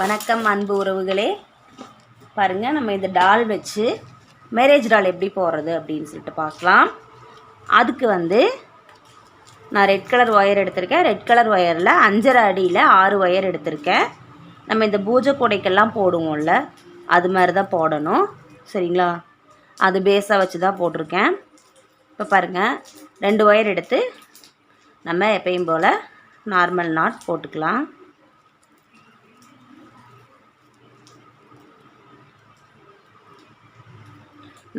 வணக்கம் அன்பு உறவுகளே. பாருங்கள், நம்ம இந்த டால் வச்சு மேரேஜ் டால் எப்படி போடுறது அப்படின்னு சொல்லிட்டு பார்க்கலாம். அதுக்கு நான் ரெட் கலர் ஒயர் எடுத்திருக்கேன். ரெட் கலர் ஒயரில் 5.5 அடியில் 6 ஒயர் எடுத்திருக்கேன். நம்ம இந்த பூஜை கொடைக்கெல்லாம் போடுவோம்ல, அது மாதிரி தான் போடணும். சரிங்களா? அது பேஸாக வச்சு தான் போட்டிருக்கேன். இப்போ பாருங்கள், 2 ஒயர் எடுத்து நம்ம எப்பயும் போல் நார்மல் நாட் போட்டுக்கலாம்.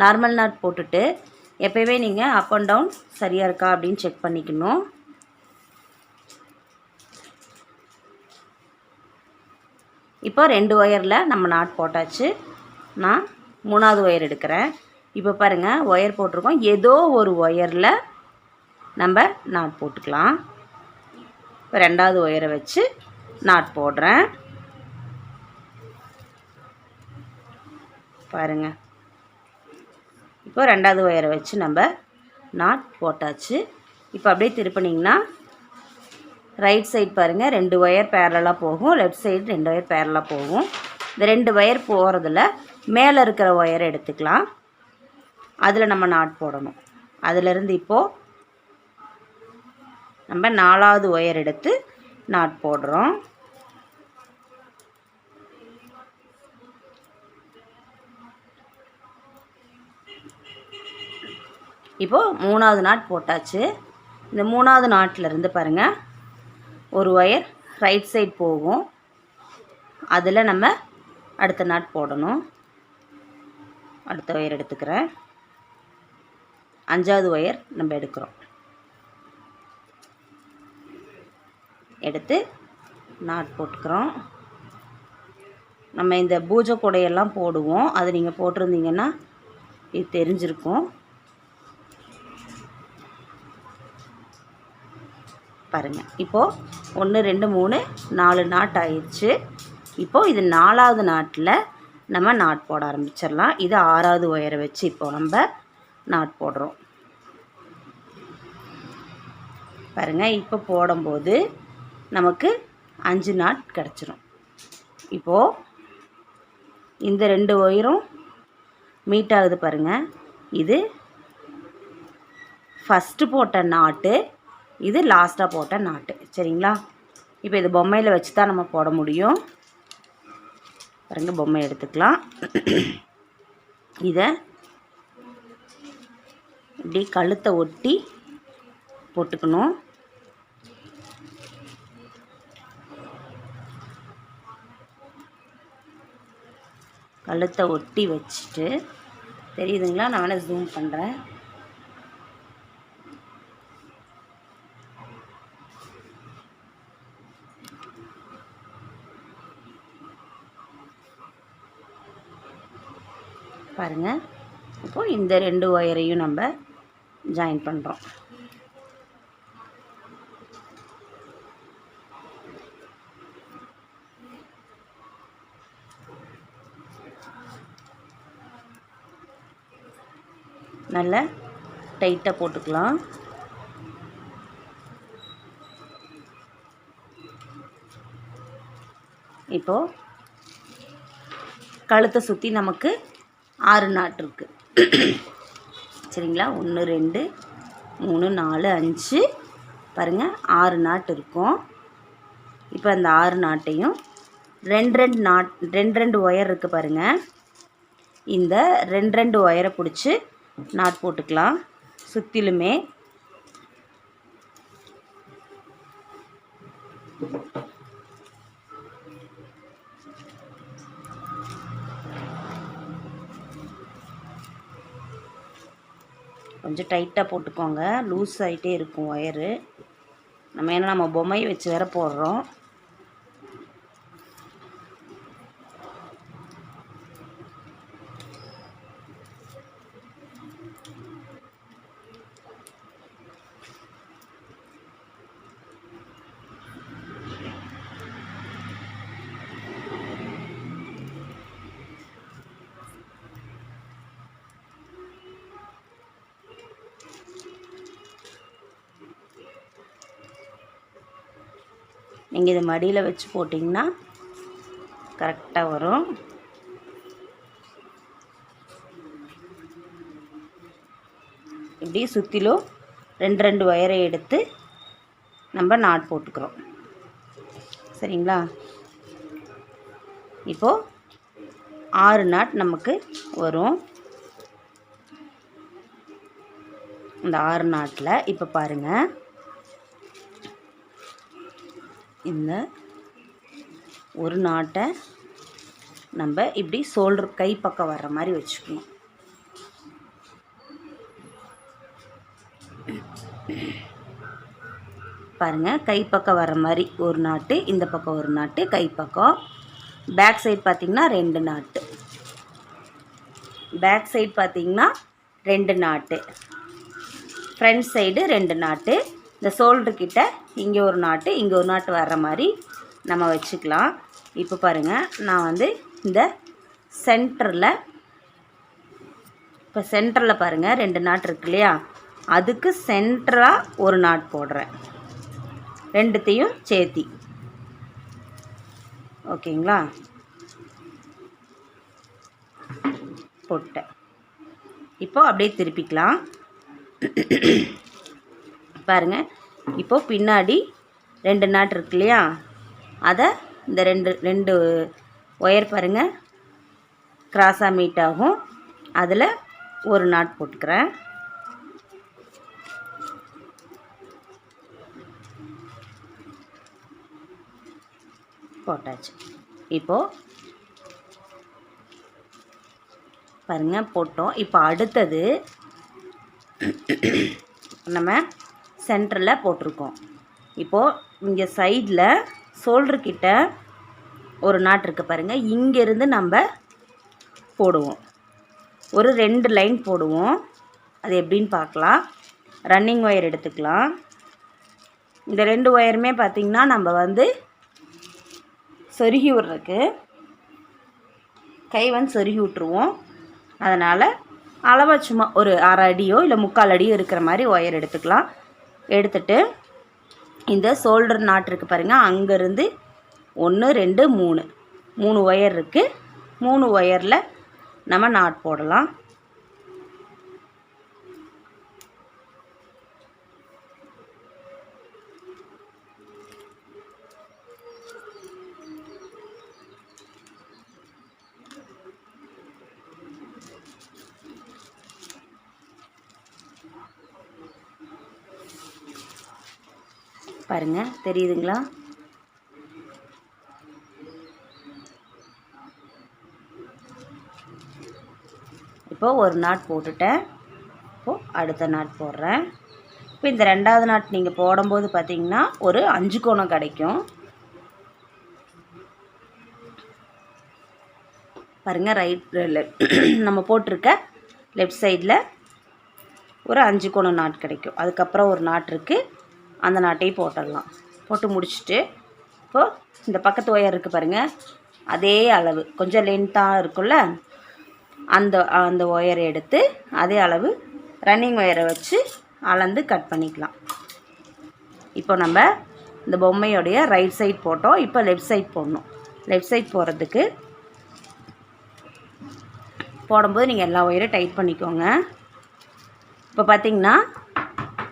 நார்மல் நாட் போட்டுட்டு எப்போவே நீங்கள் அப் அண்ட் டவுன் சரியாக இருக்கா அப்படின்னு செக் பண்ணிக்கணும். இப்போ 2 ஒயரில் நம்ம நாட் போட்டாச்சு. நான் 3வது ஒயர் எடுக்கிறேன். இப்போ பாருங்கள், ஒயர் போட்டிருக்கோம். ஏதோ ஒரு ஒயரில் நம்ம நாட் போட்டுக்கலாம். இப்போ 2வது ஒயரை வச்சு நாட் போடுறேன். பாருங்கள், இப்போ 2வது ஒயரை வச்சு நம்ம நாட் போட்டாச்சு. இப்போ அப்படியே திருப்பினீங்கன்னா ரைட் சைடு பாருங்கள், 2 ஒயர் பேரலாக போகும். லெஃப்ட் சைடு 2 ஒயர் பேரலாக போகும். இந்த 2 ஒயர் போகிறதுல மேலே இருக்கிற ஒயரை எடுத்துக்கலாம். அதில் நம்ம நாட் போடணும். அதிலிருந்து இப்போது நம்ம 4வது ஒயர் எடுத்து நாட் போடுறோம். இப்போது 3வது நாட் போட்டாச்சு. இந்த 3வது நாட்டிலிருந்து பாருங்கள், ஒரு ஒயர் ரைட் சைடு போகும். அதில் நம்ம அடுத்த நாட் போடணும். அடுத்த ஒயர் எடுத்துக்கிறேன். 5வது ஒயர் நம்ம எடுக்கிறோம். எடுத்து நாட் போட்டுக்கிறோம். நம்ம இந்த பூஜை கொடையெல்லாம் போடுவோம். அது நீங்கள் போட்டிருந்தீங்கன்னா இது தெரிஞ்சிருக்கும். பாருங்கள், இப்போது 1 2 3 4 நாட் ஆயிடுச்சு. இப்போது இது 4வது நாட்டில் நம்ம நாட் போட ஆரம்பிச்சிடலாம். இது 6வது ஒயரை வச்சு இப்போது நம்ம நாட் போடுறோம். பாருங்கள், இப்போ போடும்போது நமக்கு 5 நாட் கிடச்சிரும். இப்போது இந்த 2 ஒயரும் மீட் ஆகுது பாருங்கள். இது ஃபஸ்ட்டு போட்ட நாட்டு, இது லாஸ்ட்டாக போட்ட நாட்டு. சரிங்களா? இப்போ இது பொம்மையில் வச்சு தான் நம்ம போட முடியும். பாருங்கள், பொம்மை எடுத்துக்கலாம். இதை இப்படி கழுத்தை ஒட்டி போட்டுக்கணும். கழுத்தை ஒட்டி வச்சுட்டு, தெரியுதுங்களா? நான் வேணால் ஜூம் பண்ணுறேன். பாருங்கள், இப்போது இந்த 2 ஒயரையும் நம்ம ஜாயின் பண்ணுறோம். நல்லா டைட்டாக போட்டுக்கலாம். இப்போது கழுத்தை சுற்றி நமக்கு 6 நாட் இருக்குது. சரிங்களா? 1 2 3 4 5 பாருங்கள், 6 நாட் இருக்கும். இப்போ அந்த 6 நாட்டையும் 2 ஒயர் இருக்குது பாருங்கள். இந்த 2 ஒயரை பிடிச்சி நாட் போட்டுக்கலாம் சுற்றிலுமே. கொஞ்சம் டைட்டாக போட்டுக்கோங்க, லூஸ் ஆகிட்டே இருக்கும் ஒயரு. நம்ம பொம்மையை வச்சு வேற போடுறோம். நீங்கள் இதை மடியில் வச்சு போட்டிங்கன்னா கரெக்டாக வரும். இப்படி சுற்றிலும் 2 ஒயரை எடுத்து நம்ம நாட் போட்டுக்கிறோம். சரிங்களா? இப்போது 6 நாட் நமக்கு வரும். இந்த 6 நாட்டில் இப்போ பாருங்கள், இந்த ஒரு நாட்டை நம்ம இப்படி ஷோல்டர் கை பக்கம் வர்ற மாதிரி வச்சுக்கணும். பாருங்கள், கை பக்கம் வர மாதிரி ஒரு நாட்டு, இந்த பக்கம் ஒரு நாட்டு, கை பக்கம். பேக் சைடு பார்த்திங்கன்னா 2 நாட்டு. பேக் சைடு பார்த்திங்கன்னா 2 நாட்டு. ஃப்ரண்ட் சைடு 2 நாட்டு. இந்த ஷோல்டர்கிட்ட இங்கே ஒரு நாட்டு, இங்கே ஒரு நாட்டு வர்ற மாதிரி நம்ம வச்சுக்கலாம். இப்போ பாருங்கள், நான் வந்து இந்த சென்டரில், இப்போ சென்டரில் பாருங்கள் 2 நாட்டு இருக்கு இல்லையா, அதுக்கு சென்டராக ஒரு நாட் போடுறேன், ரெண்டுத்தையும் சேர்த்தி. ஓகேங்களா? போட்டேன். இப்போ அப்படியே திருப்பிக்கலாம். பாருங்கள், இப்போது பின்னாடி 2 நாட் இருக்கு இல்லையா, அதை இந்த ரெண்டு ஒயர் பாருங்கள் கிராஸாக மீட் ஆகும், அதில் ஒரு நாட் போட்டுக்கிறேன். போட்டாச்சு. இப்போது பாருங்கள் போட்டோம். இப்போ அடுத்தது நம்ம சென்டரில் போட்டிருக்கோம். இப்போது இங்கே சைடில் ஷோல்டர்கிட்ட ஒரு நாட் இருக்குது பாருங்கள், இங்கேருந்து நம்ம போடுவோம். ஒரு 2 லைன் போடுவோம். அது எப்படின்னு பார்க்கலாம். ரன்னிங் ஒயர் எடுத்துக்கலாம். இந்த 2 ஒயருமே பார்த்திங்கன்னா நம்ம வந்து சொருகி விட்றதுக்கு கை வந்து சொருகி விட்ருவோம். அதனால் அளவாக சும்மா ஒரு 1/2 அடியோ இல்லை 3/4 அடியோ இருக்கிற மாதிரி ஒயர் எடுத்துக்கலாம். எடுத்துட்டு இந்த ஷோல்டர் நாட் இருக்குது பாருங்கள், அங்கேருந்து 1 2 3 ஒயர் இருக்குது. 3 ஒயரில் நம்ம நாட் போடலாம். பாருங்கள், தெரியுதுங்களா? இப்போது ஒரு நாட் போட்டுட்டேன். இப்போது அடுத்த நாட் போடுறேன். இப்போ இந்த 2வது நாட் நீங்கள் போடும்போது பார்த்திங்கன்னா ஒரு 5 கோணம் கிடைக்கும். பாருங்கள், நம்ம போட்டிருக்க லெஃப்ட் சைடில் ஒரு 5 கோணம் நாட் கிடைக்கும். அதுக்கப்புறம் ஒரு நாட் இருக்குது, அந்த நாட்டையும் போட்டுடலாம். போட்டு முடிச்சுட்டு இப்போது இந்த பக்கத்து ஒயர் இருக்குது பாருங்கள், அதே அளவு கொஞ்சம் லென்த்தாக இருக்குல்ல, அந்த ஒயரை எடுத்து அதே அளவு ரன்னிங் ஒயரை வச்சு அளந்து கட் பண்ணிக்கலாம். இப்போ நம்ம இந்த பொம்மையோடைய ரைட் சைட் போட்டோம். இப்போ லெஃப்ட் சைட் போடணும். லெஃப்ட் சைட் போடுறதுக்கு போடும்போது நீங்கள் எல்லா ஒயரும் டைட் பண்ணிக்கோங்க. இப்போ பார்த்திங்கன்னா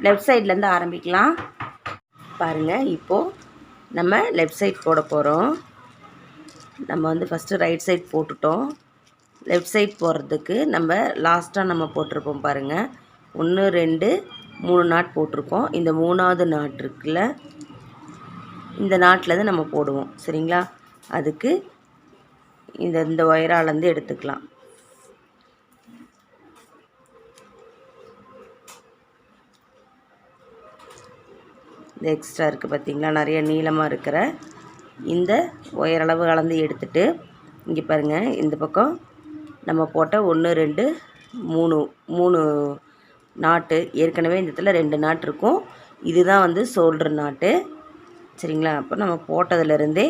லெஃப்ட் சைட்லேருந்து ஆரம்பிக்கலாம். பாருங்கள், இப்போது நம்ம லெஃப்ட் சைட் போட போகிறோம். நம்ம வந்து ஃபஸ்ட்டு ரைட் சைட் போட்டுட்டோம். லெஃப்ட் சைட் போடுறதுக்கு நம்ம லாஸ்ட்டாக நம்ம போட்டிருப்போம் பாருங்கள், 1 2 3 நாட் போட்டிருக்கோம். இந்த 3வது நாட் இருக்குல்ல, இந்த நாட்டில் தான் நம்ம போடுவோம். சரிங்களா? அதுக்கு இந்த ஒயராலேருந்து எடுத்துக்கலாம். இந்த எக்ஸ்ட்ரா இருக்குது பார்த்திங்களா, நிறைய நீளமாக இருக்கிற இந்த ஒயரளவு கலந்து எடுத்துகிட்டு இங்கே பாருங்கள், இந்த பக்கம் நம்ம போட்ட 1 2 3 நாட்டு ஏற்கனவே இந்த இடத்துல 2 நாட் இருக்கும். இதுதான் வந்து ஷோல்டர் நாட்டு. சரிங்களா? அப்போ நம்ம போட்டதுலேருந்தே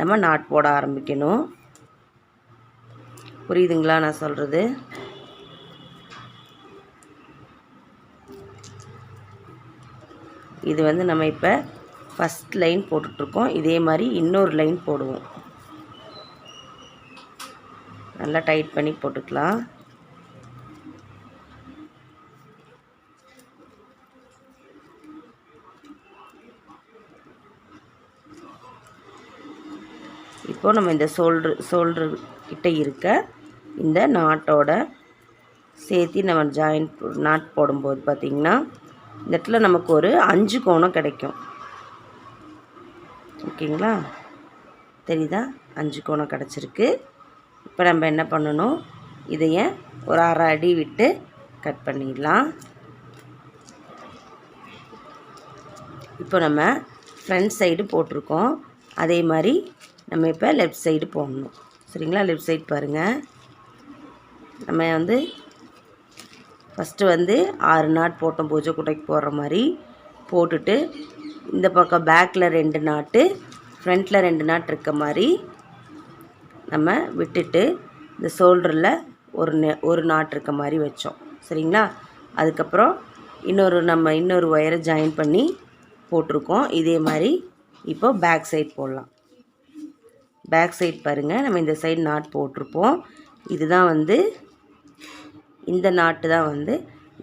நம்ம நாட் போட ஆரம்பிக்கணும். புரியுதுங்களா நான் சொல்கிறது? இது வந்து நம்ம இப்போ ஃபஸ்ட் லைன் போட்டுட்ருக்கோம். இதே மாதிரி இன்னொரு லைன் போடுவோம். நல்லா டைட் பண்ணி போட்டுக்கலாம். இப்போது நம்ம இந்த ஷோல்ட்ரு கிட்ட இருக்க இந்த நாட்டோட சேர்த்து நம்ம நாட் போடும்போது பார்த்திங்கன்னா இந்த இடத்துல நமக்கு ஒரு 5 கோணம் கிடைக்கும். ஓகேங்களா, தெரியுதா? 5 கோணம் கிடச்சிருக்கு. இப்போ நம்ம என்ன பண்ணணும், இதைய ஒரு 1/2 அடி விட்டு கட் பண்ணிடலாம். இப்போ நம்ம ஃப்ரண்ட் சைடு போட்டிருக்கோம், அதே மாதிரி நம்ம இப்போ லெஃப்ட் சைடு போடணும். சரிங்களா, லெஃப்ட் சைடு பாருங்கள். நம்ம ஃபஸ்ட்டு 6 நாட் போட்டோம், பூஜை குட்டைக்கு போடுற மாதிரி போட்டுட்டு இந்த பக்கம் பேக்கில் 2 நாட்டு ஃப்ரண்ட்டில் 2 நாட் இருக்க மாதிரி நம்ம விட்டுட்டு இந்த ஷோல்டரில் ஒரு நாட் இருக்க மாதிரி வச்சோம். சரிங்களா, அதுக்கப்புறம் இன்னொரு ஒயரை ஜாயின் பண்ணி போட்டிருக்கோம். இதே மாதிரி இப்போ பேக் சைட் போடலாம். பேக் சைட் பாருங்கள், நம்ம இந்த சைடு நாட் போட்டிருப்போம். இதுதான் இந்த நாட்டு தான்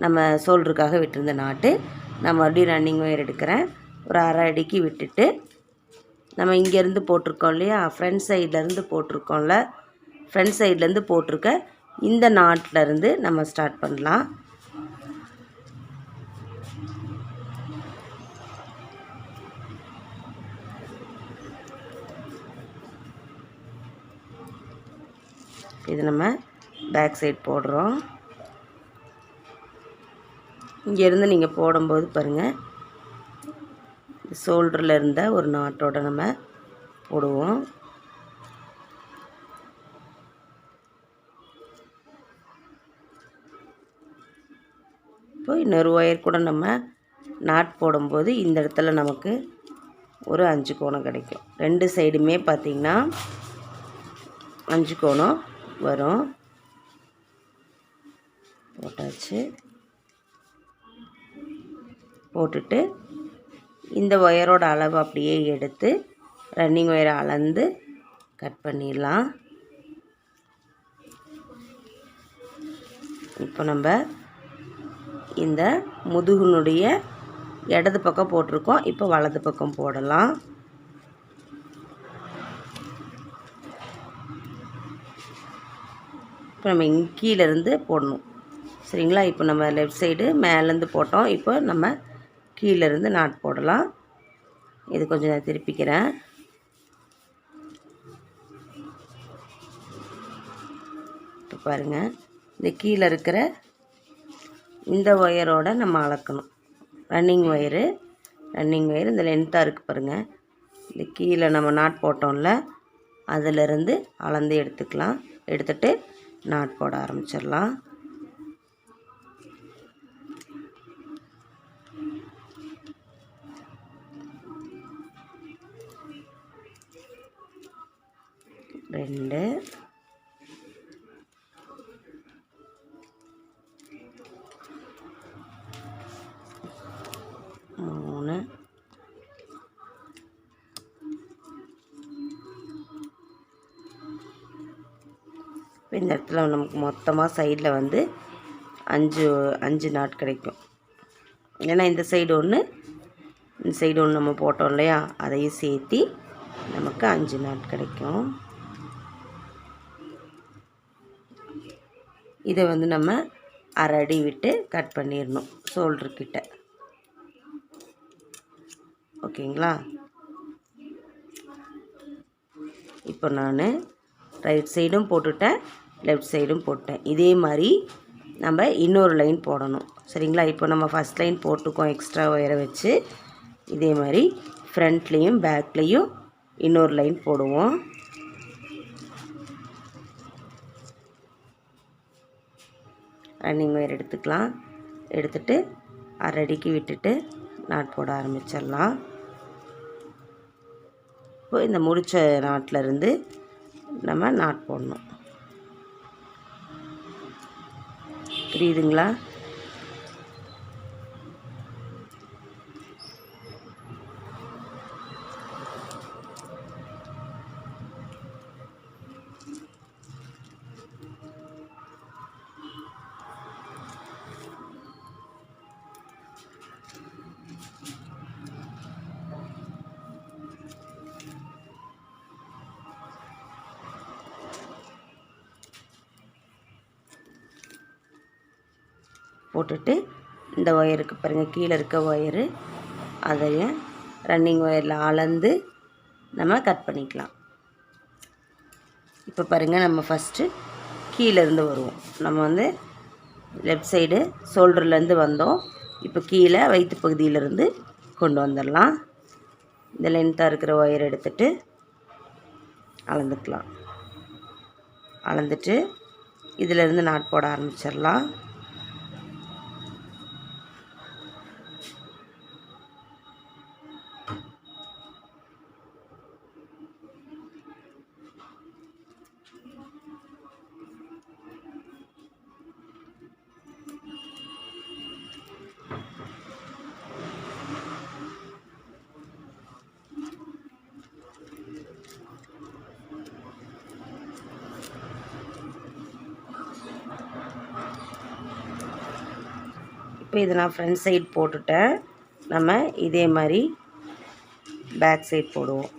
நம்ம ஷோல்டருக்காக விட்டுருந்த நாட்டு. நான் மறுபடியும் ரன்னிங் ஒயர் எடுக்கிறேன். ஒரு 1/2 அடிக்கு விட்டுட்டு நம்ம இங்கேருந்து போட்டிருக்கோம் இல்லையா, ஃப்ரண்ட் சைட்லேருந்து போட்டிருக்கோம்ல, ஃப்ரண்ட் சைட்லேருந்து போட்டிருக்க இந்த நாட்டிலேருந்து நம்ம ஸ்டார்ட் பண்ணலாம். இது நம்ம பேக் சைட் போடுறோம். இங்கேருந்து நீங்கள் போடும்போது பாருங்கள், ஷோல்டரில் இருந்த ஒரு நாட்டோட நம்ம போடுவோம். இப்போ இன்னொரு ஒயர் கூட நம்ம நாட் போடும்போது இந்த இடத்துல நமக்கு ஒரு 5 கோணம் கிடைக்கும். 2 சைடுமே பார்த்திங்கன்னா 5 கோணம் வரும். போட்டாச்சு. போட்டுட்டு இந்த ஒயரோட அளவு அப்படியே எடுத்து ரன்னிங் ஒயரை அளந்து கட் பண்ணிடலாம். இப்போ நம்ம இந்த முதுகுனுடைய இடது பக்கம் போட்டிருக்கோம், இப்போ வலது பக்கம் போடலாம். இப்போ நம்ம கீழேருந்து போடணும். சரிங்களா, இப்போ நம்ம லெஃப்ட் சைடு மேலேருந்து போட்டோம், இப்போ நம்ம கீழேருந்து நாட் போடலாம். இது கொஞ்சம் நான் திருப்பிக்கிறேன். இப்போ பாருங்கள், இந்த கீழே இருக்கிற இந்த ஒயரோடு நம்ம அளக்கணும். ரன்னிங் ஒயரு இந்த லென்த்தாக இருக்குது பாருங்கள். இந்த கீழே நம்ம நாட் போட்டோம்ல, அதிலிருந்து அளந்து எடுத்துக்கலாம். எடுத்துகிட்டு நாட் போட ஆரம்பிச்சிடலாம். ரெண்டு, மூணு, இந்த இடத்துல நமக்கு மொத்தமாக சைடில் 5 நாட் கிடைக்கும். ஏன்னா இந்த சைடு ஒன்று, இந்த சைடு ஒன்று நம்ம போட்டோம் இல்லையா, அதையும் சேர்த்து நமக்கு 5 நாட் கிடைக்கும். இதை நம்ம 1/2 அடி விட்டு கட் பண்ணிடணும் ஷோல்டர்கிட்ட. ஓகேங்களா, இப்போ நான் ரைட் சைடும் போட்டுட்டேன், லெஃப்ட் சைடும் போட்டேன். இதே மாதிரி நம்ம இன்னொரு லைன் போடணும். சரிங்களா, இப்போ நம்ம ஃபஸ்ட் லைன் போட்டுக்கோம் எக்ஸ்ட்ரா ஒயரை வச்சு. இதே மாதிரி ஃப்ரண்ட்லேயும் பேக்லேயும் இன்னொரு லைன் போடுவோம். ரன்னிங் ஒயர் எடுத்துக்கலாம். எடுத்துகிட்டு 1/2 அடிக்கு விட்டுட்டு நாட் போட ஆரம்பிச்சிடலாம். இப்போ இந்த முடித்த நாட்டிலேருந்து நம்ம நாட் போடணும். புரியுதுங்களா? போட்டுட்டு இந்த ஒயருக்கு பாருங்கள், கீழே இருக்க ஒயரு அதையும் ரன்னிங் ஒயரில் அளந்து நம்ம கட் பண்ணிக்கலாம். இப்போ பாருங்கள், நம்ம ஃபஸ்ட்டு கீழேருந்து வருவோம். நம்ம வந்து லெஃப்ட் சைடு ஷோல்டர்லேருந்து வந்தோம். இப்போ கீழே வயிற்று பகுதியிலேருந்து கொண்டு வந்துடலாம். இந்த லென்த்தாக இருக்கிற ஒயர் எடுத்துகிட்டு அளந்துக்கலாம். அளந்துட்டு இதிலேருந்து நாட் போட ஆரம்பிச்சிடலாம். இப்போ இதை நான் ஃப்ரண்ட் சைடு போட்டுட்டேன். நம்ம இதே மாதிரி பேக் சைடு போடுவோம்.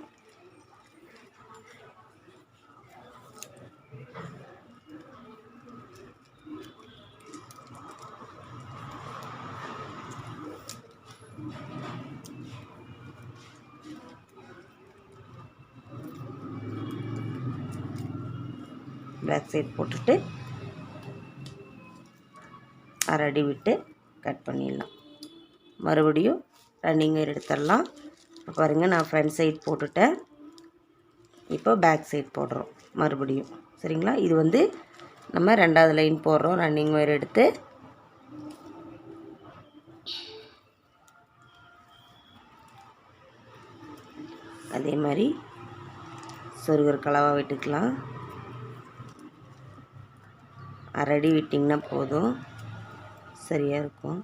பேக் சைடு போட்டுட்டு அரை அடி விட்டு கட் பண்ணிடலாம். மறுபடியும் ரன்னிங் ஒயர் எடுத்துடலாம். இப்போ பாருங்கள், நான் ஃப்ரண்ட் சைடு போட்டுட்டேன். இப்போ பேக் சைடு போடுறோம் மறுபடியும். சரிங்களா? இது வந்து நம்ம 2வது லைன் போடுறோம். ரன்னிங் ஒயர் எடுத்து அதே மாதிரி சொருகர் கலவாக விட்டுக்கலாம். அரை அடி விட்டிங்கன்னா போதும், சரியாக இருக்கும்.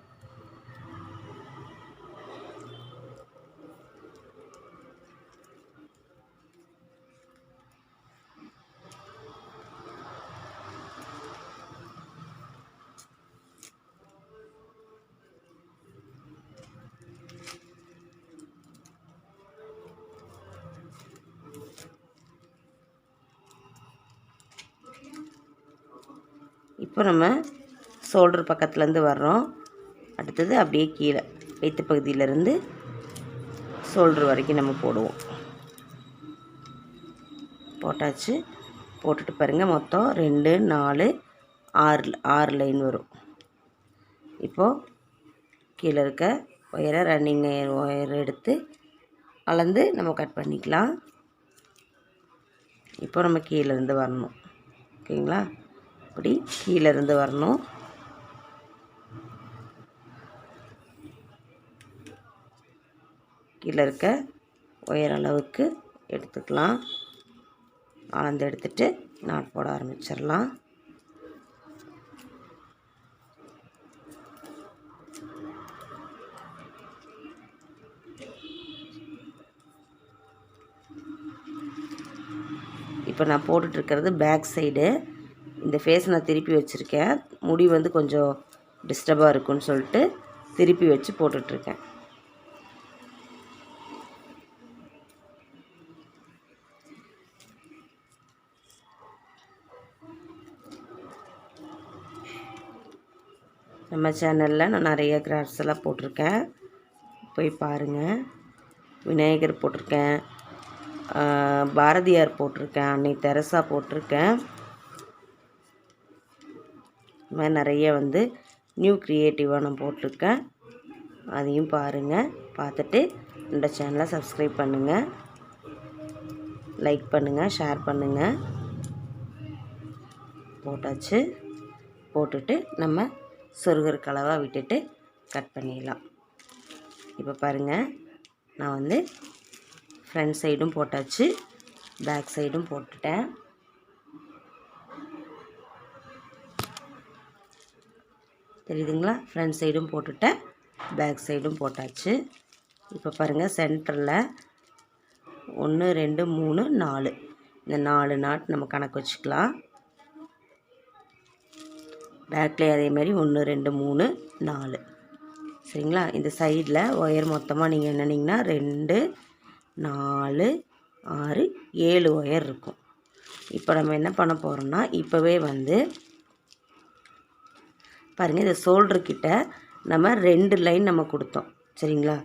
இப்போ நம்ம ஷோல்டர் பக்கத்துலேருந்து வர்றோம். அடுத்தது அப்படியே கீழே வயிற்று பகுதியிலேருந்து ஷோல்டர் வரைக்கும் நம்ம போடுவோம். போட்டாச்சு. போட்டுட்டு பாருங்கள், மொத்தம் 2, 4, 6 லைன் வரும். இப்போது கீழே இருக்க ஒயரை ரன்னிங் ஒயர் எடுத்து அளந்து நம்ம கட் பண்ணிக்கலாம். இப்போ நம்ம கீழேருந்து வரணும். ஓகேங்களா? இப்படி கீழேருந்து வரணும். கீழே இருக்க ஒயர் அளவுக்கு எடுத்துக்கலாம். அளந்து எடுத்துட்டு நாட் போட ஆரம்பிச்சிடலாம். இப்போ நான் போட்டுட்ருக்கிறது பேக் சைடு. இந்த ஃபேஸ் நான் திருப்பி வச்சுருக்கேன். முடி வந்து கொஞ்சம் டிஸ்டர்பாக இருக்குன்னு சொல்லிட்டு திருப்பி வச்சு போட்டுட்ருக்கேன். நம்ம சேனலில் நான் நிறைய கிராஃப்ட்ஸ் எல்லாம் போட்டிருக்கேன், போய் பாருங்கள். விநாயகர் போட்டிருக்கேன், பாரதியார் போட்டிருக்கேன், அன்னை தெரசா போட்டிருக்கேன். இது மாதிரி நிறைய வந்து நியூ க்ரியேட்டிவாக நான் போட்டிருக்கேன். அதையும் பாருங்கள். பார்த்துட்டு இந்த சேனலை சப்ஸ்கிரைப் பண்ணுங்கள், லைக் பண்ணுங்கள், ஷேர் பண்ணுங்கள். போட்டாச்சு. போட்டுட்டு நம்ம சொருகர் கலவாக விட்டுட்டு கட் பண்ணிடலாம். இப்போ பாருங்கள், நான் வந்து ஃப்ரண்ட் சைடும் போட்டாச்சு, பேக் சைடும் போட்டுட்டேன். தெரியுதுங்களா? ஃப்ரண்ட் சைடும் போட்டுட்டேன், பேக் சைடும் போட்டாச்சு. இப்போ பாருங்கள், சென்டரில் 1 2 3 4 இந்த 4 நாட் நம்ம கணக்கு வச்சுக்கலாம். பேக்கில் அதே மாதிரி 1 2 3 4. சரிங்களா? இந்த சைடில் ஒயர் மொத்தமாக நீங்கள் என்னன்னீங்கன்னா 2 4 6 7 ஒயர் இருக்கும். இப்போ நம்ம என்ன பண்ண போகிறோம்னா, இப்போவே வந்து பாருங்கள், இந்த ஷோல்டர்கிட்ட நம்ம 2 லைன் நம்ம கொடுத்தோம் சரிங்களா.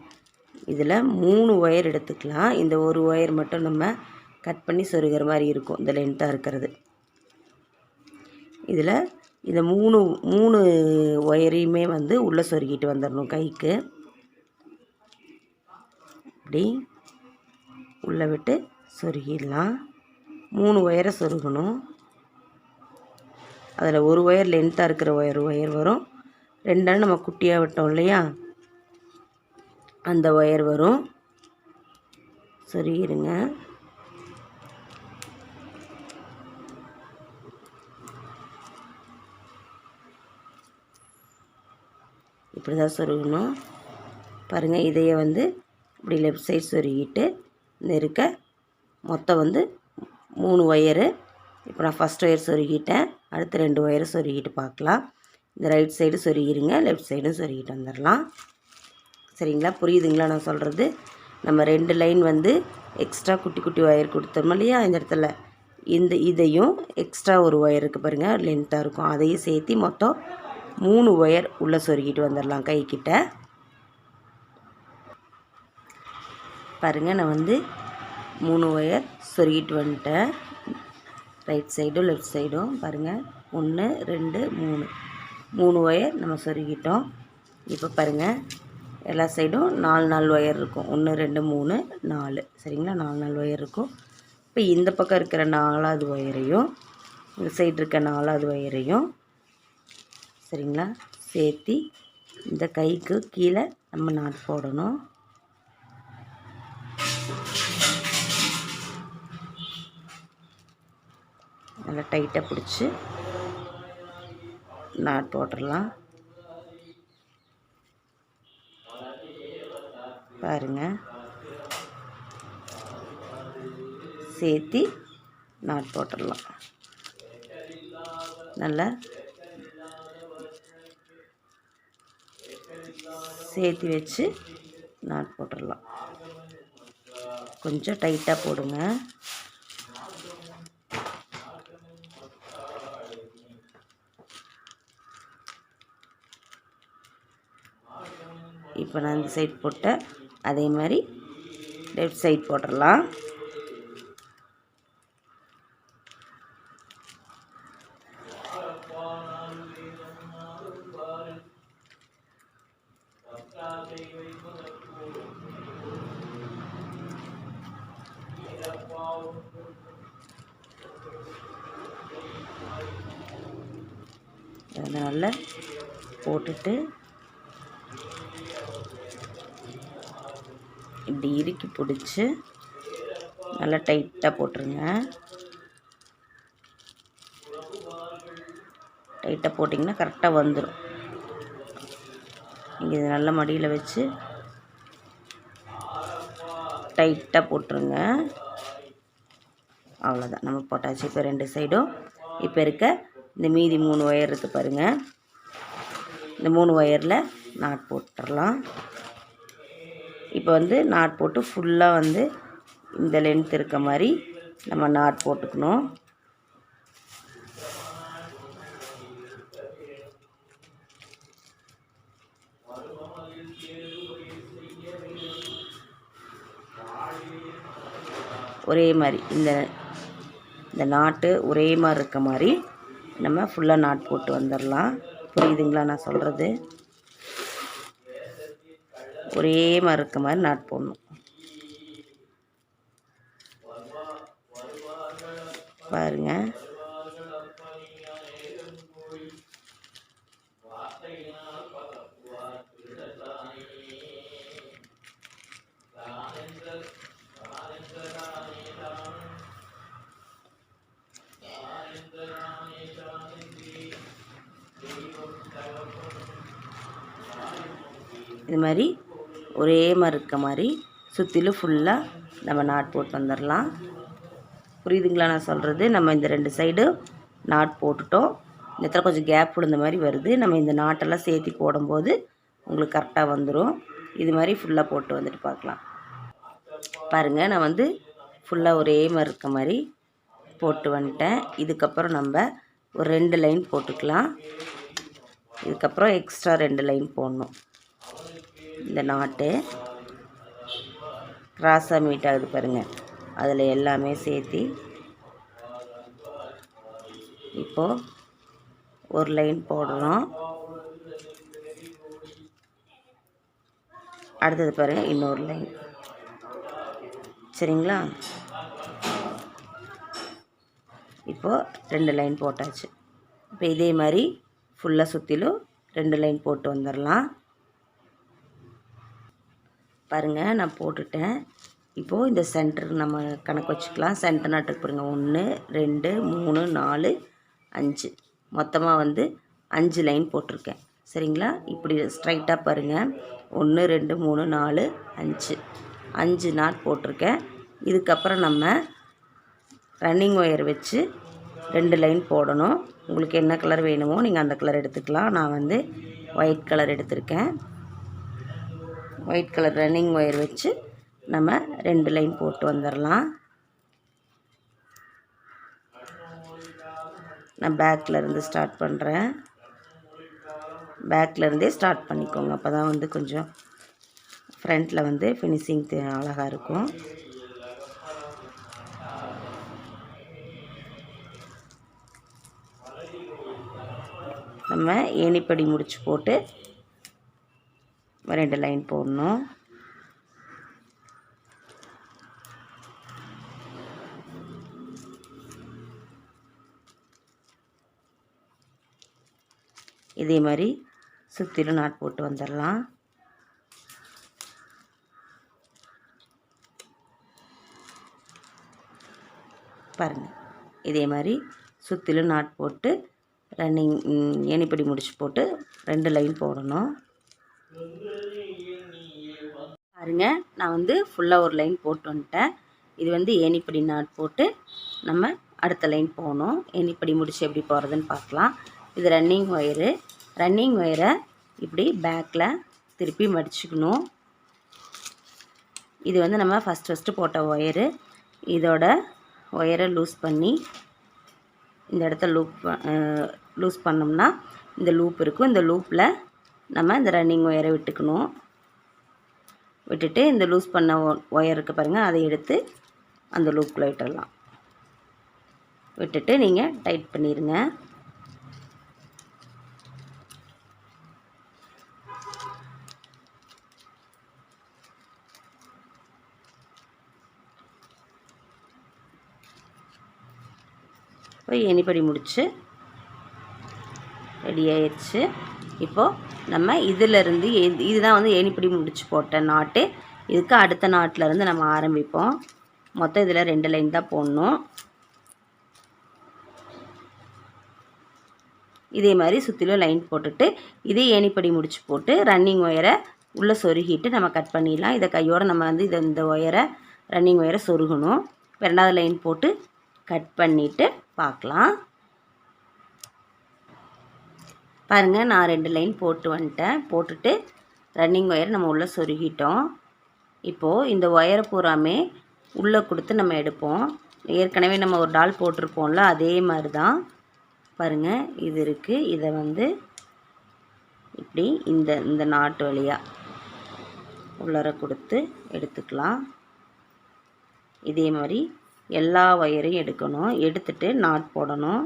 இதில் 3 ஒயர் எடுத்துக்கலாம். இந்த ஒரு ஒயர் மட்டும் நம்ம கட் பண்ணி சொருகிற மாதிரி இருக்கும், இந்த லென்த்தாக இருக்கிறது. இதில் இந்த மூணு ஒயரையுமே வந்து உள்ளே சொருகிட்டு வந்துடணும். கைக்கு இப்படி உள்ளே விட்டு சொருகிடலாம். 3 ஒயரை சொருகணும். அதில் ஒரு ஒயர் லென்த்தாக இருக்கிற ஒயர் வரும். 2 நம்ம குட்டியாக விட்டோம் இல்லையா, அந்த ஒயர் வரும். சொருகிடுங்க. இப்படி தான் சொருகணும். பாருங்கள், இதையை வந்து இப்படி லெஃப்ட் சைட் சொருகிட்டு இருக்க மொத்தம் வந்து 3 ஒயரு. இப்போ நான் ஃபஸ்ட் ஒயர் சொருகிட்டேன். அடுத்து 2 ஒயரை சொருகிட்டு பார்க்கலாம். இந்த ரைட் சைடு சொருகிடுங்க, லெஃப்ட் சைடும் சொருகிட்டு வந்துடலாம். சரிங்களா, புரியுதுங்களா நான் சொல்கிறது? நம்ம 2 லைன் வந்து எக்ஸ்ட்ரா குட்டி குட்டி ஒயர் கொடுத்தோம் இல்லையா, இந்த இடத்துல இதையும் எக்ஸ்ட்ரா ஒரு ஒயர் இருக்குது பாருங்கள், லென்த்தாக இருக்கும். அதையும் சேர்த்து மொத்தம் 3 ஒயர் உள்ளே சொருகிட்டு வந்துடலாம் கைக்கிட்ட. பாருங்கள், நான் வந்து 3 ஒயர் சொருகிட்டு வந்துட்டேன். ரைட் சைடும் லெஃப்ட் சைடும் பாருங்கள், 1 2 3 ஒயர் நம்ம சொருகிட்டோம். இப்போ பாருங்கள், எல்லா சைடும் 4 ஒயர் இருக்கும். 1 2 3 4 சரிங்களா, 4 ஒயர் இருக்கும். இப்போ இந்த பக்கம் இருக்கிற 4வது ஒயரையும் இந்த சைடு இருக்க 4வது ஒயரையும் சரிங்களா சேர்த்து இந்த கைக்கு கீழே நம்ம நாட் போடணும். நல்லா டைட்டாக பிடிச்சி நாட் போட்டுடலாம். பாருங்கள், சேர்த்து நாட் போட்டுடலாம். நல்லா சேர்த்து வச்சு நாட் போட்டுடலாம். கொஞ்சம் டைட்டாக போடுங்க. இப்போ நான் இந்த சைட் போட்டேன், அதே மாதிரி லெஃப்ட் சைட் போட்டுடலாம். அதனால் போட்டுட்டு இப்படி இறுக்கி பிடிச்சி நல்லா டைட்டாக போட்டுருங்க. டைட்டாக போட்டிங்கன்னா கரெக்டாக வந்துடும். இங்கே இது நல்ல மடியில் வச்சு டைட்டாக போட்டுருங்க. அவ்வளோதான், நம்ம போட்டாச்சு. இப்போ 2 சைடும் இப்போ இருக்க இந்த மீதி 3 ஒயர் இருக்குது பாருங்கள், இந்த 3 ஒயரில் நாட் போட்டுடலாம். இப்போ வந்து நாட் போட்டு ஃபுல்லாக வந்து இந்த லென்த் இருக்க மாதிரி நம்ம நாட் போட்டுக்கணும். ஒரே மாதிரி இந்த நாட்டு ஒரே மாதிரி இருக்க மாதிரி நம்ம ஃபுல்லாக நாட் போட்டு வந்துடலாம். புரியுதுங்களா நான் சொல்கிறது? ஒரே மாதிரி இருக்க மாதிரி நாட் போடணும். பாருங்க, இது மாதிரி ஒரே மாதிரி இருக்க மாதிரி சுற்றிலும் ஃபுல்லாக நம்ம நாட் போட்டு வந்துடலாம். புரியுதுங்களா நான் சொல்கிறது? நம்ம இந்த 2 சைடு நாட் போட்டுட்டோம். இந்த இடத்துல கொஞ்சம் கேப் விழுந்த மாதிரி வருது. நம்ம இந்த நாட்டெல்லாம் சேர்த்து போடும்போது உங்களுக்கு கரெக்டாக வந்துடும். இது மாதிரி ஃபுல்லாக போட்டு வந்துட்டு பார்க்கலாம். பாருங்கள், நான் வந்து ஃபுல்லாக ஒரே மாதிரி இருக்க மாதிரி போட்டு வந்துட்டேன். இதுக்கப்புறம் நம்ம ஒரு 2 லைன் போட்டுக்கலாம். இதுக்கப்புறம் எக்ஸ்ட்ரா 2 லைன் போடணும். இந்த நாட்டு கிராஸாக மீட் ஆகுது பாருங்கள், அதில் எல்லாமே சேர்த்து இப்போது ஒரு லைன் போடுறோம். அடுத்தது பாருங்கள் இன்னொரு லைன். சரிங்களா, இப்போது 2 லைன் போட்டாச்சு. இப்போ இதே மாதிரி ஃபுல்லாக சுற்றிலும் 2 லைன் போட்டு வந்துடலாம். பாருங்கள் நான் போட்டுட்டேன். இப்போது இந்த சென்டர் நம்ம கணக்கு வச்சுக்கலாம். சென்டர் நாட்டுக்கு பாருங்கள் 1 2 3 4 5 மொத்தமாக வந்து 5 லைன் போட்டிருக்கேன். சரிங்களா, இப்படி ஸ்ட்ரைட்டாக பாருங்கள் 1 2 3 4 5 நாட் போட்டிருக்கேன். இதுக்கப்புறம் நம்ம ரன்னிங் ஒயர் வச்சு 2 லைன் போடணும். உங்களுக்கு என்ன கலர் வேணுமோ நீங்கள் அந்த கலர் எடுத்துக்கலாம். நான் வந்து ஒயிட் கலர் எடுத்திருக்கேன். ஒயிட் கலர் ரன்னிங் ஒயர் வச்சு நம்ம 2 லைன் போட்டு வந்துடலாம். நான் பேக்கில் ஸ்டார்ட் பண்ணுறேன். பேக்கில் ஸ்டார்ட் பண்ணிக்கோங்க, அப்போ தான் வந்து கொஞ்சம் ஃப்ரண்ட்டில் வந்து ஃபினிஷிங் அழகாக இருக்கும். நம்ம ஏணிப்படி முடிச்சு போட்டு 2 லைன் போடணும். இதே மாதிரி சுற்றிலும் நாட் போட்டு வந்துடலாம். பாருங்கள், இதே மாதிரி சுற்றிலும் நாட் போட்டு ரன்னிங் ஏணிப்படி முடிச்சு போட்டு 2 லைன் போடணும். பாருங்கள், நான் வந்து ஃபுல்லாக ஒரு லைன் போட்டு வந்துட்டேன். இது வந்து ஏணிப்படி நாட் போட்டு நம்ம அடுத்த லைன் போகணும். ஏணிப்படி முடிச்சு எப்படி போகிறதுன்னு பார்க்கலாம். இது ரன்னிங் ஒயரு. ரன்னிங் ஒயரை இப்படி பேக்கில் திருப்பி மடிச்சுக்கணும். இது வந்து நம்ம ஃபஸ்ட்டு போட்ட ஒயரு. இதோட ஒயரை லூஸ் பண்ணி இந்த இடத்த லூஸ் பண்ணோம்னா இந்த லூப் இருக்கும். இந்த லூப்பில் நம்ம இந்த ரன்னிங் ஒயரை விட்டுக்கணும். விட்டுட்டு இந்த லூஸ் பண்ண ஒயர் இருக்குது பாருங்கள், அதை எடுத்து அந்த லூப்பில் விட்டுடலாம். விட்டுட்டு நீங்கள் டைட் பண்ணிடுங்க. இப்போ ஏணிப்படி முடிச்சு ரெடி ஆயிடுச்சு. இப்போது நம்ம இதிலேருந்து இதுதான் வந்து ஏணிப்படி முடிச்சு போட்ட நாட்டு. இதுக்கு அடுத்த நாட்டிலேருந்து நம்ம ஆரம்பிப்போம். மொத்தம் இதில் 2 லைன் தான் போடணும். இதே மாதிரி சுற்றிலும் லைன் போட்டுட்டு இதே ஏணிப்படி முடிச்சு போட்டு ரன்னிங் ஒயரை உள்ளே சொருகிட்டு நம்ம கட் பண்ணிடலாம். இதை கையோடு நம்ம வந்து இந்த ஒயரை ரன்னிங் ஒயரை சொருகணும். 2வது லைன் போட்டு கட் பண்ணிவிட்டு பார்க்கலாம். பாருங்கள், நான் 2 லைன் போட்டு வந்துட்டேன். போட்டுட்டு ரன்னிங் ஒயர் நம்ம உள்ளே சொருகிட்டோம். இப்போது இந்த ஒயரை பூராமே உள்ளே கொடுத்து நம்ம எடுப்போம். ஏற்கனவே நம்ம ஒரு டால் போட்டிருப்போம்ல, அதே மாதிரி தான் பாருங்கள் இது இருக்குது. இதை வந்து இப்படி இந்த நாட்டு வழியாக உள்ளர கொடுத்து எடுத்துக்கலாம். இதே மாதிரி எல்லா ஒயரையும் எடுக்கணும். எடுத்துட்டு நாட் போடணும்.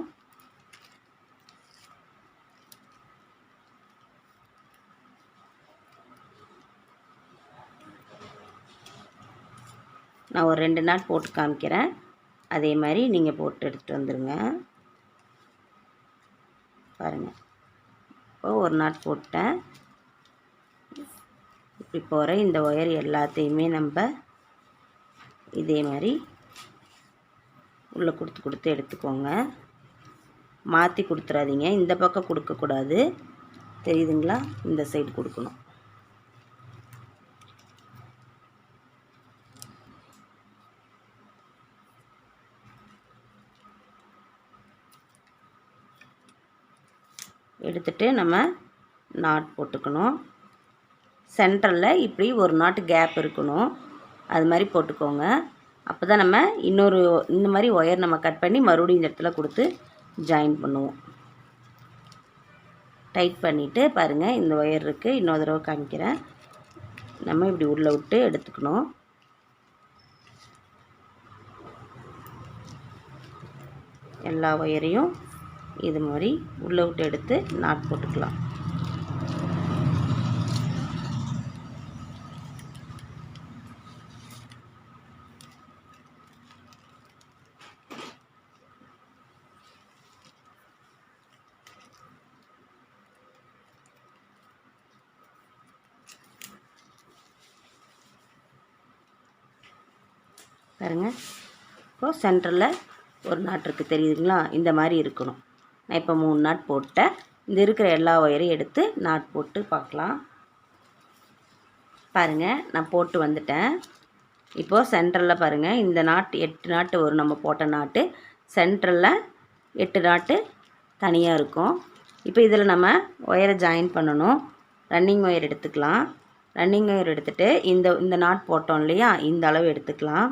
நான் ஒரு 2 நாட் போட்டு காமிக்கிறேன். அதே மாதிரி நீங்கள் போட்டு எடுத்துகிட்டு வந்துடுங்க. பாருங்கள், இப்போ ஒரு நாட் போட்டேன். இப்படி போகிற இந்த ஒயர் எல்லாத்தையுமே நம்ம இதே மாதிரி உள்ளே கொடுத்து எடுத்துக்கோங்க. மாற்றி கொடுத்துறாதீங்க. இந்த பக்கம் கொடுக்கக்கூடாது, தெரியுதுங்களா? இந்த சைடு கொடுக்கணும். எடுத்துட்டு நம்ம நாட் போட்டுக்கணும். சென்டரில் இப்படி ஒரு நாட்டு கேப் இருக்கணும், அது மாதிரி போட்டுக்கோங்க. அப்போ தான் நம்ம இந்த மாதிரி ஒயர் நம்ம கட் பண்ணி மறுபடியும் இந்த இடத்துல கொடுத்து ஜாயின் பண்ணுவோம். டைட் பண்ணிவிட்டு பாருங்கள் இந்த ஒயர் இருக்குது, இன்னொரு தடவை காமிக்கிறேன். நம்ம இப்படி உள்ளே விட்டு எடுத்துக்கணும். எல்லா ஒயரையும் இது மாதிரி உள்ளே விட்டு எடுத்து நாட் போட்டுக்கலாம். பாருங்கள், இப்போது சென்டரில் ஒரு நாட் இருக்குது தெரியுதுங்களா? இந்த மாதிரி இருக்கணும். நான் இப்போ 3 நாட் போட்டேன். இந்த இருக்கிற எல்லா ஒயரையும் எடுத்து நாட் போட்டு பார்க்கலாம். பாருங்கள், நான் போட்டு வந்துட்டேன். இப்போது சென்டரில் பாருங்கள், இந்த நாட் 8 நாட்டு வரும். நம்ம போட்ட நாட்டு சென்டரில் 8 நாட்டு தனியாக இருக்கும். இப்போ இதில் நம்ம ஒயரை ஜாயின் பண்ணணும். ரன்னிங் ஒயர் எடுத்துக்கலாம். ரன்னிங் ஒயர் எடுத்துகிட்டு இந்த நாட் போட்டோம் இல்லையா, இந்த அளவு எடுத்துக்கலாம்.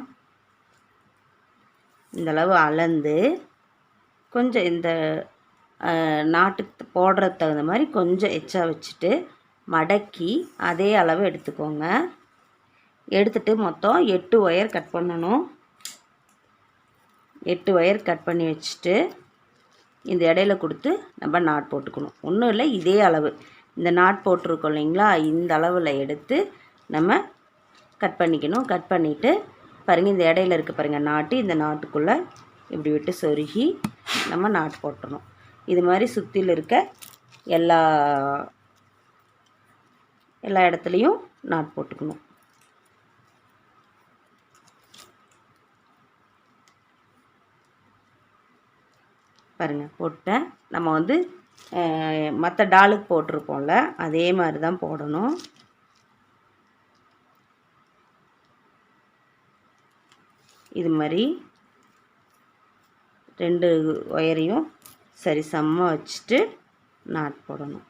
இந்த அளவு அளந்து கொஞ்சம் இந்த நாட்டுக்கு போடுறதுக்கு தகுந்த மாதிரி கொஞ்சம் எச்சா வச்சுட்டு மடக்கி அதே அளவு எடுத்துக்கோங்க. எடுத்துகிட்டு மொத்தம் 8 ஒயர் கட் பண்ணணும். 8 ஒயர் கட் பண்ணி வச்சுட்டு இந்த இடையில கொடுத்து நம்ம நாட் போட்டுக்கணும். ஒன்றும் இல்லை, இதே அளவு இந்த நாட் போட்டிருக்கோம் இல்லைங்களா, இந்த அளவில் எடுத்து நம்ம கட் பண்ணிக்கணும். கட் பண்ணிவிட்டு பாருங்கள், இந்த இடையில இருக்குது பாருங்கள் நாட்டு, இந்த நாட்டுக்குள்ளே இப்படி விட்டு சொருகி நம்ம நாட் போட்டுறணும். இது மாதிரி சுற்றியில் இருக்க எல்லா இடத்துலையும் நாட் போட்டுக்கணும். பாருங்கள் போட்டேன். நம்ம வந்து மற்ற டாலுக்கு போட்டிருப்போம்ல, அதே மாதிரி தான் போடணும். இது மாதிரி 2 ஒயரையும் சரி சமமாக வச்சுட்டு நாட் போடணும்.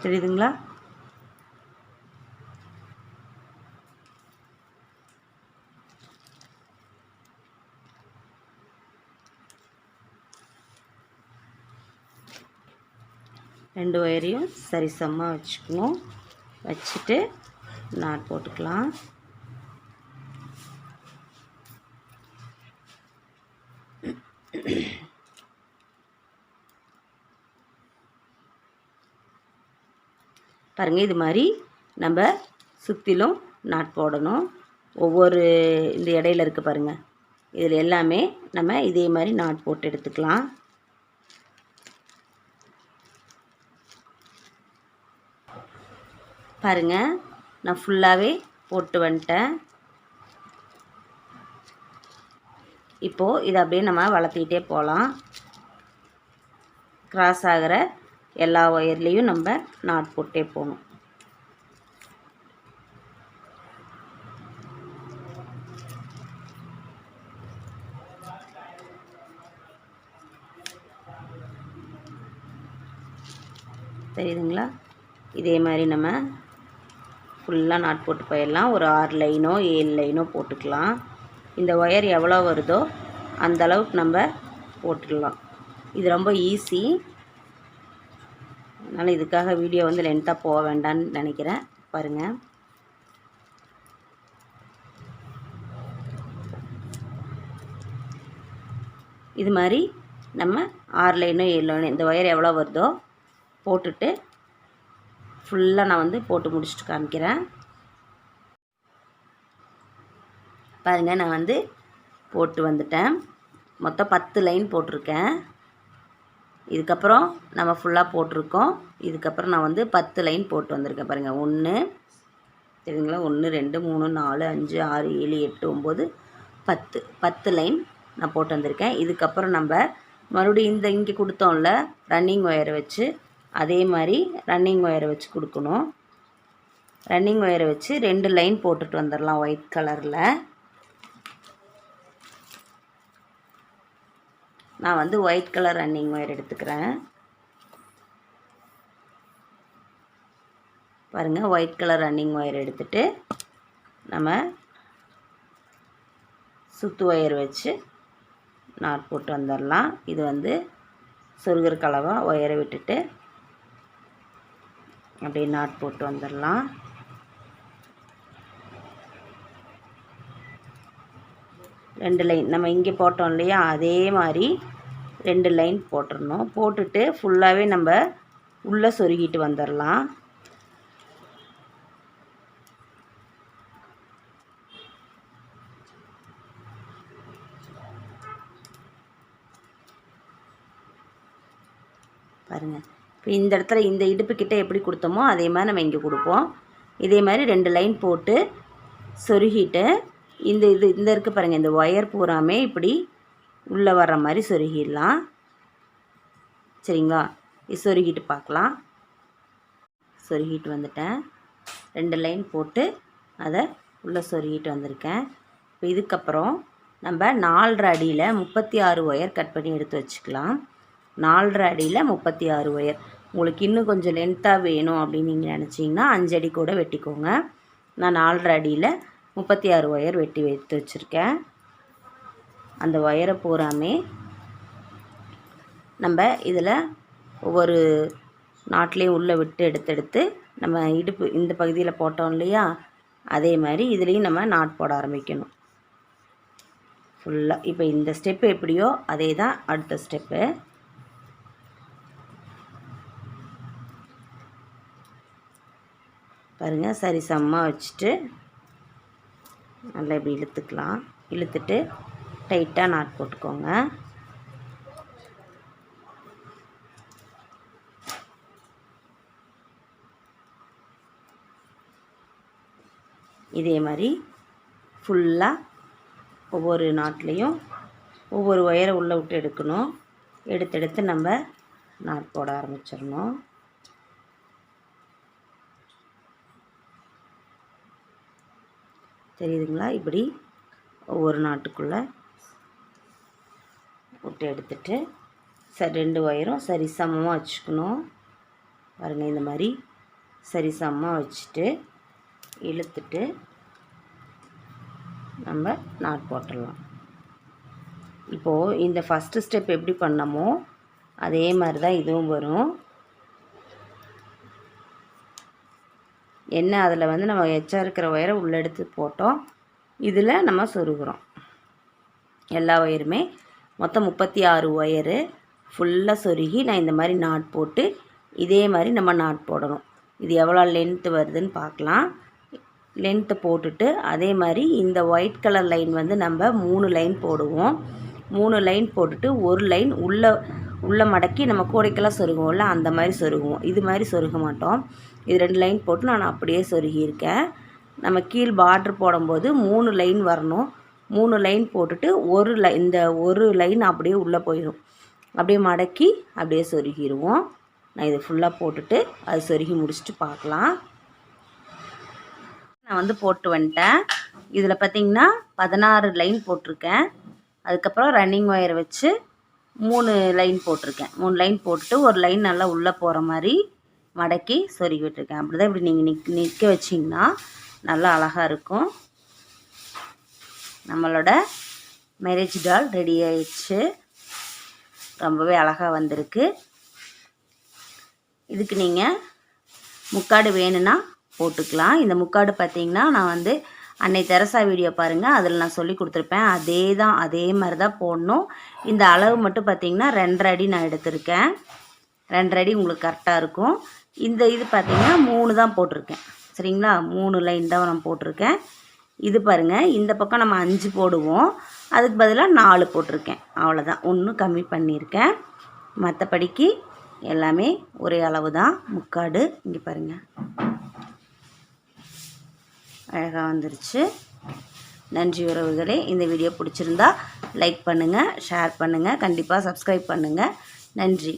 தெரியுதுங்களா? ரெண்டு ஒயரையும் சரிசமமாக வச்சுக்கணும். வச்சுட்டு நாட் போட்டுக்கலாம். பாருங்கள், இது மாதிரி நம்ம சுற்றிலும் நாட் போடணும். ஒவ்வொரு இந்த இடையில இருக்குது பாருங்கள், இதில் எல்லாமே நம்ம இதே மாதிரி நாட் போட்டு எடுத்துக்கலாம். பாருங்கள், நான் ஃபுல்லாகவே போட்டு வந்துட்டேன். இப்போது இதை அப்படியே நம்ம வளர்த்திக்கிட்டே போகலாம். கிராஸ் ஆகிற எல்லா ஒயர்லேயும் நம்ம நாட் போட்டே போகணும். தெரியுதுங்களா? இதே மாதிரி நம்ம ஃபுல்லாக நாட் போட்டு போயிடலாம். ஒரு 6 லைனோ 7 லைனோ போட்டுக்கலாம். இந்த ஒயர் எவ்வளோ வருதோ அந்த அளவுக்கு நம்ம போட்டுடலாம். இது ரொம்ப ஈஸி. அதனால் இதுக்காக வீடியோ வந்து லென்த்தாக போக வேண்டாம்னு நினைக்கிறேன். பாருங்கள், இது மாதிரி நம்ம 6 லைனோ 7 லைனோ இந்த ஒயர் எவ்வளோ வருதோ போட்டுட்டு ஃபுல்லாக நான் வந்து போட்டு முடிச்சுட்டு காமிக்கிறேன். பாருங்கள், நான் வந்து போட்டு வந்துட்டேன். மொத்தம் 10 லைன் போட்டிருக்கேன். இதுக்கப்புறம் நம்ம ஃபுல்லாக போட்டிருக்கோம். இதுக்கப்புறம் நான் வந்து 10 லைன் போட்டு வந்திருக்கேன். பாருங்கள், 1 தெரியுங்களா, 1 2 3 4 5 6 7 8 9 10 லைன் நான் போட்டு வந்திருக்கேன். இதுக்கப்புறம் நம்ம மறுபடியும் இங்கே கொடுத்தோம்ல ரன்னிங் ஒயரை வச்சு, அதே மாதிரி ரன்னிங் ஒயரை வச்சு கொடுக்கணும். ரன்னிங் ஒயரை வச்சு 2 லைன் போட்டுட்டு வந்துடலாம் ஒயிட் கலரில். நான் வந்து ஒயிட் கலர் ரன்னிங் ஒயர் எடுத்துக்கிறேன். பாருங்கள், ஒயிட் கலர் ரன்னிங் ஒயர் எடுத்துகிட்டு நம்ம சுத்து ஒயர் வச்சு நாட் போட்டு வந்துடலாம். இது வந்து சொருகிற கலவாக ஒயரை விட்டுட்டு அப்படியே நாட் போட்டு வந்துடலாம். ரெண்டு லைன் நம்ம இங்கே போட்டோம் இல்லையா, அதே மாதிரி 2 லைன் போட்டுடணும். போட்டுட்டு ஃபுல்லாகவே நம்ம உள்ளே சொருகிட்டு வந்துடலாம். பாருங்கள், இப்போ இந்த இடத்துல இந்த இடுப்புக்கிட்ட எப்படி கொடுத்தோமோ அதே மாதிரி நம்ம இங்கே கொடுப்போம். இதே மாதிரி 2 லைன் போட்டு சொருகிட்டு இந்த இருக்குது பாருங்கள், இந்த ஒயர் பூராமே இப்படி உள்ளே வர்ற மாதிரி சொருகிடலாம். சரிங்களா, இது சொருகிட்டு பார்க்கலாம். சொருகிட்டு வந்துட்டேன். 2 லைன் போட்டு அதை உள்ளே சொருகிட்டு வந்திருக்கேன். இப்போ இதுக்கப்புறம் நம்ம 4.5 அடியில் 36 ஒயர் கட் பண்ணி எடுத்து வச்சுக்கலாம். 4.5 அடியில் 36 ஒயர். உங்களுக்கு இன்னும் கொஞ்சம் லென்த்தாக வேணும் அப்படின்னு நீங்கள் நினச்சிங்கன்னா 5 அடி கூட வெட்டிக்கோங்க. நான் 4.5 அடியில் 36 ஒயர் வெட்டி எடுத்து வச்சுருக்கேன். அந்த ஒயரை பூராமே நம்ம இதில் ஒவ்வொரு நாட்லேயும் உள்ளே விட்டு எடுத்து நம்ம இடுப்பு இந்த பகுதியில் போட்டோம் இல்லையா, அதே மாதிரி இதுலேயும் நம்ம நாட் போட ஆரம்பிக்கணும் ஃபுல்லாக. இப்போ இந்த ஸ்டெப்பு எப்படியோ அதே தான் அடுத்த ஸ்டெப்பு. பாருங்கள், சரி சமமாக வச்சுட்டு நல்லா இப்படி இழுத்துக்கலாம். இழுத்துட்டு டைட்டாக நாட் போட்டுக்கோங்க. இதே மாதிரி ஃபுல்லாக ஒவ்வொரு நாட்லேயும் ஒவ்வொரு ஒயரை உள்ளே விட்டு எடுக்கணும். எடுத்து நம்ம நாட் போட ஆரம்பிச்சிடணும். தெரியுதுங்களா? இப்படி ஒவ்வொரு நாட்டுக்குள்ளே விட்டு எடுத்துட்டு 2 ஒயரும் சரி சமமாக வச்சுக்கணும். பாருங்கள், இந்த மாதிரி சரி சமமாக வச்சுட்டு இழுத்துட்டு நம்ம நாட் போட்டுடலாம். இப்போது இந்த ஃபஸ்ட்டு ஸ்டெப் எப்படி பண்ணமோ அதே மாதிரி தான் இதுவும் வரும். என்ன அதில் வந்து நம்ம எச்சா இருக்கிற ஒயரை உள்ளே எடுத்து போட்டோம். இதில் நம்ம சொருகிறோம். எல்லா ஒயருமே மொத்தம் 36 ஒயரு ஃபுல்லாக சொருகி நான் இந்த மாதிரி நாட் போட்டு இதே மாதிரி நம்ம நாட் போடணும். இது எவ்வளோ லென்த்து வருதுன்னு பார்க்கலாம். லென்த்து போட்டுட்டு அதே மாதிரி இந்த ஒயிட் கலர் லைன் வந்து நம்ம 3 லைன் போடுவோம். 3 லைன் போட்டுட்டு ஒரு லைன் உள்ளே மடக்கி நம்ம கூடைக்கெல்லாம் சொருகுவோம்ல, அந்த மாதிரி சொருகுவோம். இது மாதிரி சொருக மாட்டோம். இது 2 லைன் போட்டு நான் அப்படியே சொருகியிருக்கேன். நம்ம கீழ் பார்ட்ரு போடும்போது 3 லைன் வரணும். 3 லைன் போட்டுட்டு இந்த ஒரு லைன் அப்படியே உள்ளே போயிடும். அப்படியே மடக்கி அப்படியே சொருகிடுவோம். நான் இது ஃபுல்லாக போட்டுட்டு அது சொருகி முடிச்சுட்டு பார்க்கலாம். நான் வந்து போட்டு வந்துட்டேன். இதில் பார்த்திங்கன்னா 16 லைன் போட்டிருக்கேன். அதுக்கப்புறம் ரன்னிங் ஒயர் வச்சு 3 லைன் போட்டிருக்கேன். 3 லைன் போட்டுட்டு ஒரு லைன் நல்லா உள்ளே போகிற மாதிரி மடக்கி சொருகி விட்டுருக்கேன். அப்படி தான் இப்படி நீங்கள் நிற்க வச்சிங்கன்னா நல்லா அழகாக இருக்கும். நம்மளோட மேரேஜ் டால் ரெடி ஆயிடுச்சு. ரொம்பவே அழகாக வந்திருக்கு. இதுக்கு நீங்கள் முக்காடு வேணும்னா போட்டுக்கலாம். இந்த முக்காடு பார்த்திங்கன்னா நான் வந்து அன்னை தெரசா வீடியோ பாருங்கள், அதில் நான் சொல்லி கொடுத்துருப்பேன். அதே மாதிரி தான் போடணும். இந்த அளவு மட்டும் பார்த்திங்கன்னா 2.5 அடி நான் எடுத்திருக்கேன். 2.5 அடி உங்களுக்கு கரெக்டாக இருக்கும். இந்த இது பார்த்திங்கன்னா 3 தான் போட்டிருக்கேன். சரிங்களா, 3 லைன் தான் நான் போட்டிருக்கேன். இது பாருங்கள், இந்த பக்கம் நம்ம 5 போடுவோம், அதுக்கு பதிலாக 4 போட்டிருக்கேன். அவ்வளோதான், ஒன்றும் கம்மி பண்ணியிருக்கேன். மற்றபடிக்கு எல்லாமே ஒரே அளவு தான். முக்காடு இங்கே பாருங்கள் அழகாக வந்துருச்சு. நன்றி உறவுகளே. இந்த வீடியோ பிடிச்சிருந்தா லைக் பண்ணுங்கள், ஷேர் பண்ணுங்கள், கண்டிப்பாக சப்ஸ்கிரைப் பண்ணுங்கள். நன்றி.